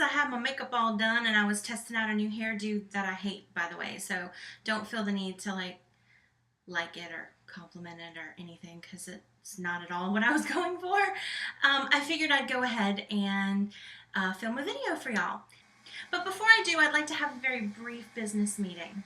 I had my makeup all done and I was testing out a new hairdo that I hate, by the way. So don't feel the need to like it or compliment it or anything, because it's not at all what I was going for. I figured I'd go ahead and film a video for y'all. But before I do, I'd like to have a very brief business meeting.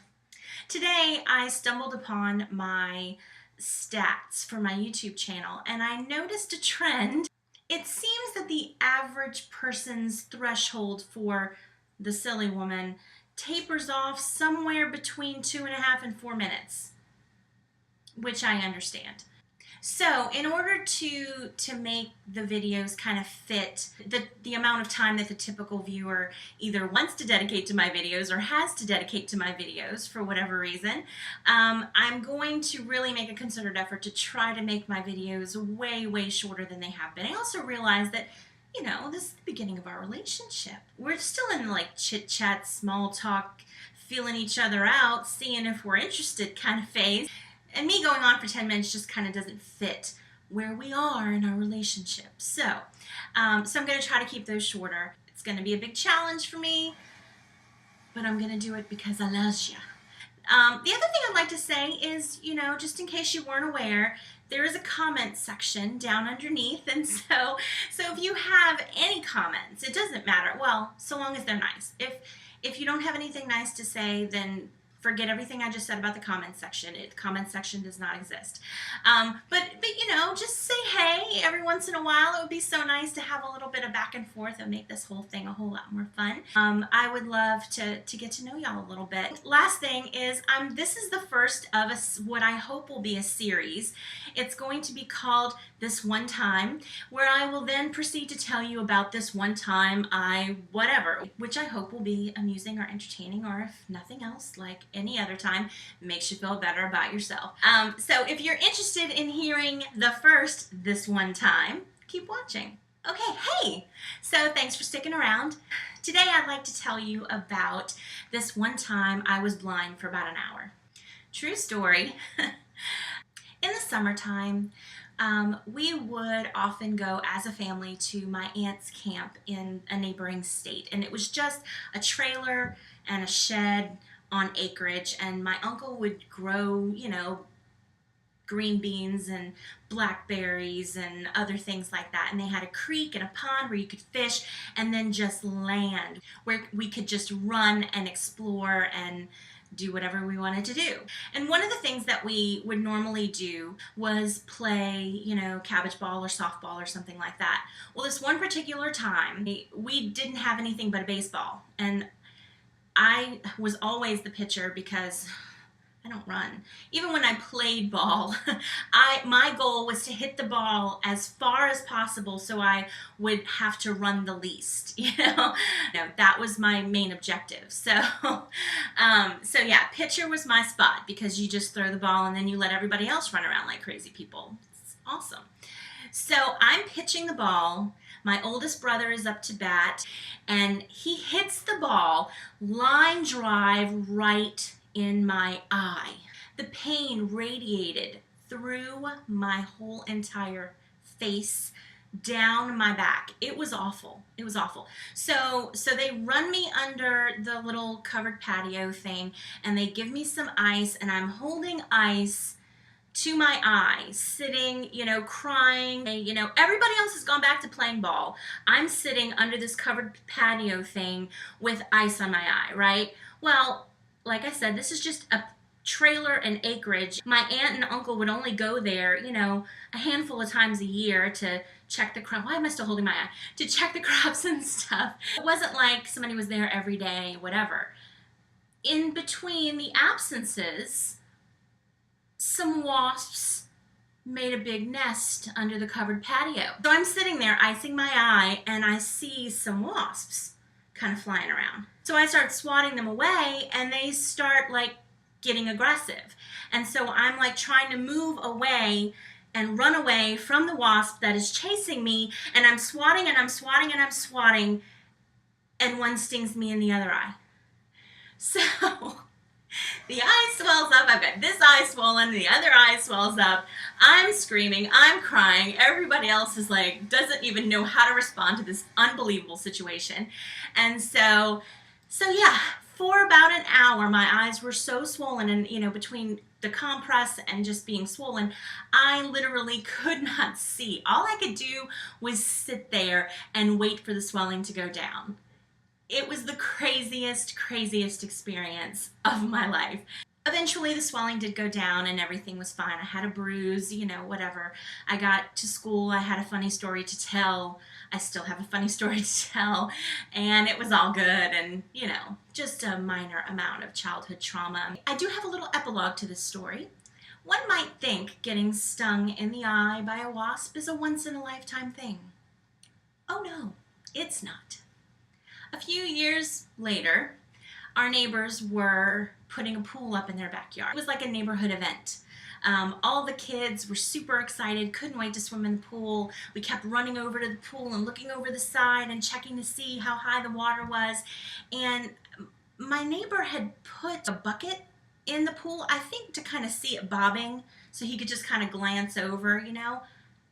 Today, I stumbled upon my stats for my YouTube channel, and I noticed a trend. It seems that the average person's threshold for the silly woman tapers off somewhere between 2.5 and 4 minutes, which I understand. So in order to make the videos kind of fit the amount of time that the typical viewer either wants to dedicate to my videos or has to dedicate to my videos for whatever reason, I'm going to really make a concerted effort to try to make my videos way shorter than they have been. I also realize that, you know, this is the beginning of our relationship. We're still in like chit-chat, small talk, feeling each other out, seeing if we're interested kind of phase. And me going on for 10 minutes just kind of doesn't fit where we are in our relationship. So I'm going to try to keep those shorter. It's going to be a big challenge for me, but I'm going to do it because I love you. The other thing I'd like to say is, you know, just in case you weren't aware, there is a comment section down underneath, and so if you have any comments, it doesn't matter. Well, so long as they're nice. If you don't have anything nice to say, then forget everything I just said about the comment section. The comment section does not exist. But you know, just say hey every once in a while. It would be so nice to have a little bit of back and forth and make this whole thing a whole lot more fun. I would love to get to know y'all a little bit. Last thing is, this is the first of what I hope will be a series. It's going to be called This One Time, where I will then proceed to tell you about this one time whatever, which I hope will be amusing or entertaining, or if nothing else, like any other time, makes you feel better about yourself. So if you're interested in hearing the first This One Time, keep watching. Okay, hey! So thanks for sticking around. Today I'd like to tell you about this one time I was blind for about an hour. True story. In the summertime, we would often go as a family to my aunt's camp in a neighboring state, and it was just a trailer and a shed on acreage, and my uncle would grow, you know, green beans and blackberries and other things like that. And they had a creek and a pond where you could fish, and then just land where we could just run and explore and do whatever we wanted to do. And one of the things that we would normally do was play, you know, cabbage ball or softball or something like that. Well, this one particular time, we didn't have anything but a baseball, and I was always the pitcher because I don't run. Even when I played ball, my goal was to hit the ball as far as possible so I would have to run the least, you know? No, that was my main objective. So yeah, pitcher was my spot because you just throw the ball and then you let everybody else run around like crazy people. It's awesome. So I'm pitching the ball. My oldest brother is up to bat, and he hits the ball line drive right in my eye. The pain radiated through my whole entire face, down my back. It was awful. It was awful. So they run me under the little covered patio thing, and they give me some ice, and I'm holding ice to my eye, sitting, you know, crying. You know, everybody else has gone back to playing ball. I'm sitting under this covered patio thing with ice on my eye, right? Well, like I said, this is just a trailer and acreage. My aunt and uncle would only go there, you know, a handful of times a year to check the crops. Why am I still holding my eye? To check the crops and stuff. It wasn't like somebody was there every day, whatever. In between the absences, some wasps made a big nest under the covered patio. So I'm sitting there icing my eye, and I see some wasps kind of flying around. So I start swatting them away, and they start like getting aggressive. And so I'm like trying to move away and run away from the wasp that is chasing me, and I'm swatting and I'm swatting and I'm swatting, and one stings me in the other eye. So The eye swells up. I've got this eye swollen. The other eye swells up. I'm screaming. I'm crying. Everybody else is like, doesn't even know how to respond to this unbelievable situation. And so yeah, for about an hour, my eyes were so swollen, and between the compress and just being swollen, I literally could not see. All I could do was sit there and wait for the swelling to go down. It was the craziest experience of my life. Eventually the swelling did go down and everything was fine. I had a bruise, whatever. I got to school, I had a funny story to tell. I still have a funny story to tell, and it was all good, and just a minor amount of childhood trauma. I do have a little epilogue to this story. One might think getting stung in the eye by a wasp is a once-in-a-lifetime thing. Oh no, it's not. A few years later, our neighbors were putting a pool up in their backyard. It was like a neighborhood event. All the kids were super excited, couldn't wait to swim in the pool. We kept running over to the pool and looking over the side and checking to see how high the water was. And my neighbor had put a bucket in the pool, I think to kind of see it bobbing, so he could just kind of glance over,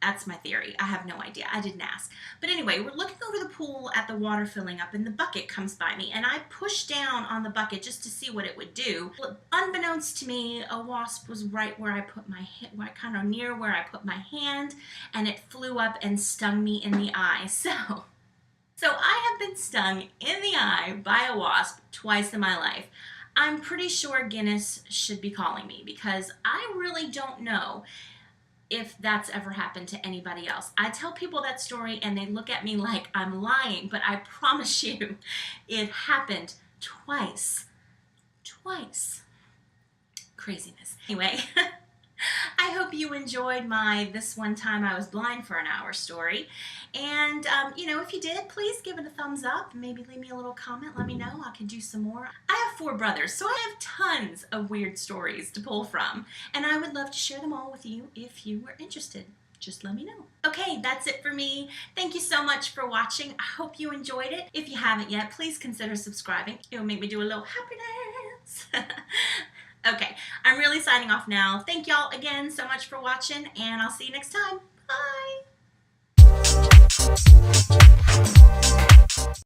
That's my theory. I have no idea. I didn't ask. But anyway, we're looking over the pool at the water filling up, and the bucket comes by me, and I push down on the bucket just to see what it would do. Well, unbeknownst to me, a wasp was right where I put my kind of near where I put my hand, and it flew up and stung me in the eye. So I have been stung in the eye by a wasp twice in my life. I'm pretty sure Guinness should be calling me, because I really don't know if that's ever happened to anybody else. I tell people that story and they look at me like I'm lying, but I promise you it happened twice. Twice. Craziness. Anyway, I hope you enjoyed my This One Time I Was Blind for an Hour story. And, if you did, please give it a thumbs up. Maybe leave me a little comment. Let me know. I can do some more. I have 4 brothers, so I have tons of weird stories to pull from. And I would love to share them all with you if you were interested. Just let me know. Okay, that's it for me. Thank you so much for watching. I hope you enjoyed it. If you haven't yet, please consider subscribing. It'll make me do a little happy dance. Okay, I'm really signing off now. Thank y'all again so much for watching, and I'll see you next time. Bye!